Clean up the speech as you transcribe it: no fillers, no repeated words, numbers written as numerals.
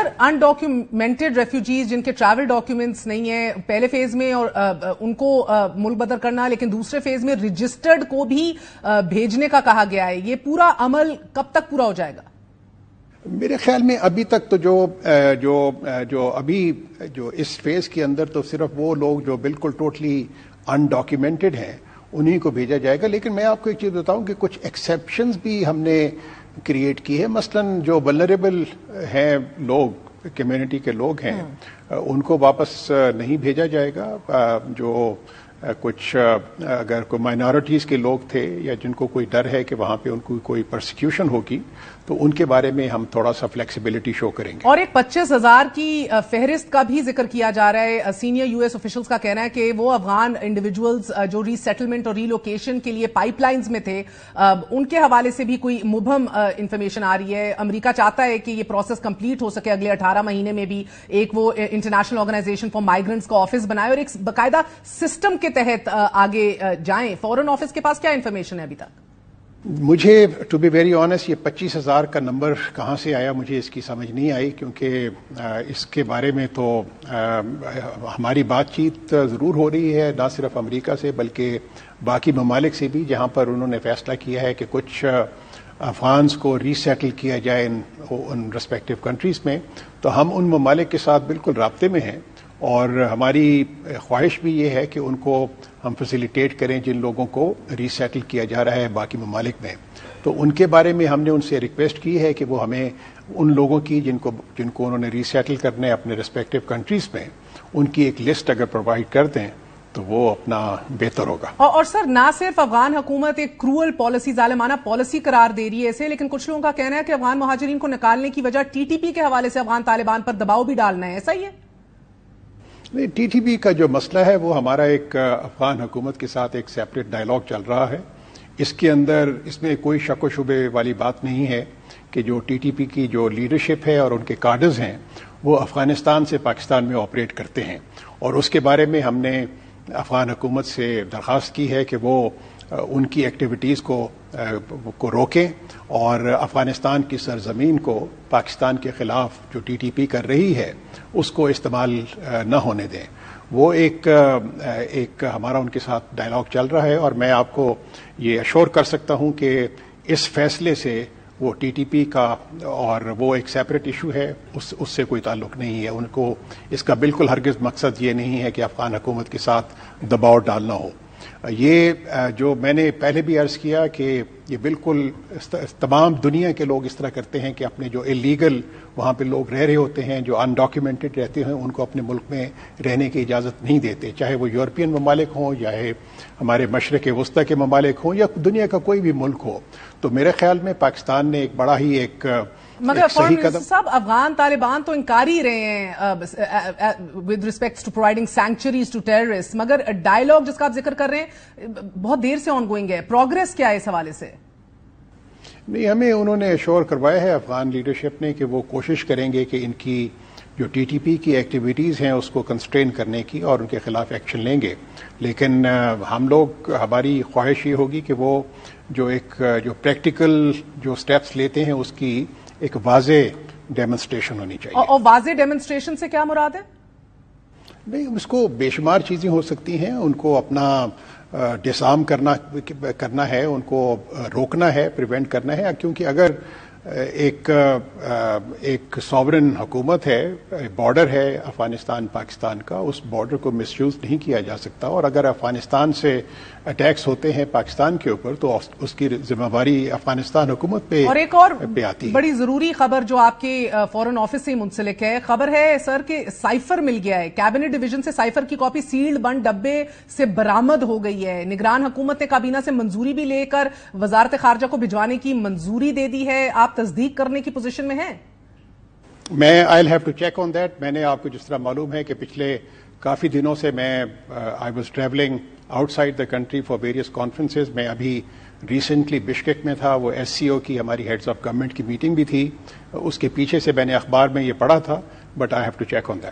سر undocumented refugees جن کے travel documents نہیں ہیں پہلے فیز میں اور ان کو ملک بدر کرنا، لیکن دوسرے فیز میں رجسٹرڈ کو بھی بھیجنے کا کہا گیا ہے، یہ پورا عمل کب تک پورا ہو جائے گا؟ میرے خیال میں ابھی تک تو جو اس فیز کے اندر تو صرف وہ لوگ جو بالکل ٹوٹلی انڈاکیومنٹڈ ہیں انہی کو بھیجا جائے گا. لیکن میں آپ کو ایک چیز بتاؤں کہ کچھ ایکسیپشنز بھی ہم نے کریٹ کی ہے. مثلاً جو ولنریبل ہیں لوگ، کمیونٹی کے لوگ ہیں، ان کو واپس نہیں بھیجا جائے گا. جو کچھ اگر کوئی مائنارٹیز کے لوگ تھے یا جن کو کوئی ڈر ہے کہ وہاں پہ ان کو کوئی پرسیکیوشن ہوگی تو ان کے بارے میں ہم تھوڑا سا فلیکسیبلٹی شو کریں گے. اور ایک 25,000 کی فہرست کا بھی ذکر کیا جا رہا ہے. سینئر یو ایس آفیشلز کا کہنا ہے کہ وہ افغان انڈیویجولز جو ری سیٹلمنٹ اور ری لوکیشن کے لیے پائپ لائنز میں تھے ان کے حوالے سے بھی کوئی مبہم انفارمیشن آ رہی ہے. امریکہ چاہتا ہے کہ یہ پروسیس کمپلیٹ ہو سکے اگلے 18 مہینے میں بھی ایک وہ انٹرنیشنل آرگنائزیشن فار مائیگرنٹس کا آفس بنائے اور ایک باقاعدہ سسٹم کے تحت آگے جائیں. فورن آفس کے پاس کیا انفارمیشن ہے ابھی تک؟ مجھے ٹو بی ویری آنیسٹ یہ 25,000 کا نمبر کہاں سے آیا مجھے اس کی سمجھ نہیں آئی، کیونکہ اس کے بارے میں تو ہماری بات چیت ضرور ہو رہی ہے نہ صرف امریکہ سے بلکہ باقی ممالک سے بھی، جہاں پر انہوں نے فیصلہ کیا ہے کہ کچھ افغانز کو ری سیٹل کیا جائے ان ریسپیکٹیو کنٹریز میں. تو ہم ان ممالک کے ساتھ بالکل رابطے میں ہیں اور ہماری خواہش بھی یہ ہے کہ ان کو ہم فیسیلیٹیٹ کریں جن لوگوں کو ری سیٹل کیا جا رہا ہے باقی ممالک میں. تو ان کے بارے میں ہم نے ان سے ریکویسٹ کی ہے کہ وہ ہمیں ان لوگوں کی جن کو انہوں نے ری سیٹل کرنا ہے اپنے ریسپیکٹیو کنٹریز میں، ان کی ایک لسٹ اگر پرووائڈ کر دیں تو وہ اپنا بہتر ہوگا. اور سر نہ صرف افغان حکومت ایک کروئل پالیسی، ظالمانہ پالیسی قرار دے رہی ہے اسے، لیکن کچھ لوگوں کا کہنا ہے کہ افغان مہاجرین کو نکالنے کی وجہ ٹی ٹی پی کے حوالے سے افغان طالبان پر دباؤ بھی ڈالنا ہے. ایسا ہی ہے؟ نہیں، ٹی ٹی پی کا جو مسئلہ ہے وہ ہمارا ایک افغان حکومت کے ساتھ ایک سیپریٹ ڈائلاگ چل رہا ہے. اس میں کوئی شک و شبے والی بات نہیں ہے کہ جو ٹی ٹی پی کی جو لیڈرشپ ہے اور ان کے کارڈرز ہیں وہ افغانستان سے پاکستان میں آپریٹ کرتے ہیں، اور اس کے بارے میں ہم نے افغان حکومت سے درخواست کی ہے کہ وہ ان کی ایکٹیویٹیز کو روکیں اور افغانستان کی سرزمین کو پاکستان کے خلاف جو ٹی ٹی پی کر رہی ہے اس کو استعمال نہ ہونے دیں. وہ ایک ہمارا ان کے ساتھ ڈائلاگ چل رہا ہے، اور میں آپ کو یہ اشور کر سکتا ہوں کہ اس فیصلے سے وہ ٹی ٹی پی کا اور وہ ایک سیپریٹ ایشو ہے، اس سے کوئی تعلق نہیں ہے. ان کو اس کا بالکل ہرگز مقصد یہ نہیں ہے کہ افغان حکومت کے ساتھ دباؤ ڈالنا ہو. یہ جو میں نے پہلے بھی عرض کیا کہ یہ بالکل تمام دنیا کے لوگ اس طرح کرتے ہیں کہ اپنے جو اللیگل وہاں پہ لوگ رہ رہے ہوتے ہیں، جو انڈاکیومنٹڈ رہتے ہیں، ان کو اپنے ملک میں رہنے کی اجازت نہیں دیتے، چاہے وہ یورپین ممالک ہوں یا ہمارے مشرق وسطی کے ممالک ہوں یا دنیا کا کوئی بھی ملک ہو. تو میرے خیال میں پاکستان نے ایک بڑا ہی ایک مگر فارن منسٹر صاحب افغان طالبان تو انکار ہی رہے ہیں with respect to providing sanctuaries to terrorist, مگر ڈائلاگ جس کا آپ ذکر کر رہے ہیں بہت دیر سے آن گوئنگ ہے. پروگرس کیا ہے اس حوالے سے؟ نہیں، ہمیں انہوں نے ایشور کروایا ہے افغان لیڈرشپ نے کہ وہ کوشش کریں گے کہ ان کی جو ٹی ٹی پی کی ایکٹیویٹیز ہیں اس کو کنسٹرین کرنے کی اور ان کے خلاف ایکشن لیں گے. لیکن ہماری خواہش یہ ہوگی کہ وہ جو پریکٹیکل جو سٹیپس لیتے ہیں اس کی ایک واضح ڈیمونسٹریشن ہونی چاہیے. اور واضح ڈیمونسٹریشن سے کیا مراد ہے؟ نہیں، اس کو بے شمار چیزیں ہو سکتی ہیں. ان کو اپنا ڈسارم کرنا ہے، ان کو روکنا ہے، پریونٹ کرنا ہے، کیونکہ اگر ایک سوورن حکومت ہے، بارڈر ہے افغانستان پاکستان کا، اس بارڈر کو مس یوز نہیں کیا جا سکتا. اور اگر افغانستان سے اٹیکس ہوتے ہیں پاکستان کے اوپر تو اس کی ذمہ داری افغانستان حکومت پہ اور ایک اور آتی ہے. بڑی ضروری خبر جو آپ کے فورن آفس سے منسلک ہے، خبر ہے سر کہ سائفر مل گیا ہے. کیبنٹ ڈویژن سے سائفر کی کاپی سیلڈ بند ڈبے سے برآمد ہو گئی ہے. نگران حکومت نے کابینہ سے منظوری بھی لے کر وزارت خارجہ کو بھجوانے کی منظوری دے دی ہے. آپ تصدیق کرنے کی پوزیشن میں ہیں؟ میں I'll have to check on that. میں نے آپ کو جس طرح معلوم ہے کہ پچھلے کافی دنوں سے میں I was traveling outside the country for various conferences. میں ابھی ریسنٹلی بشکیک میں تھا، وہ SCO کی ہماری ہیڈز آف گورنمنٹ کی میٹنگ بھی تھی. اس کے پیچھے سے میں نے اخبار میں یہ پڑھا تھا، but I have to check on that.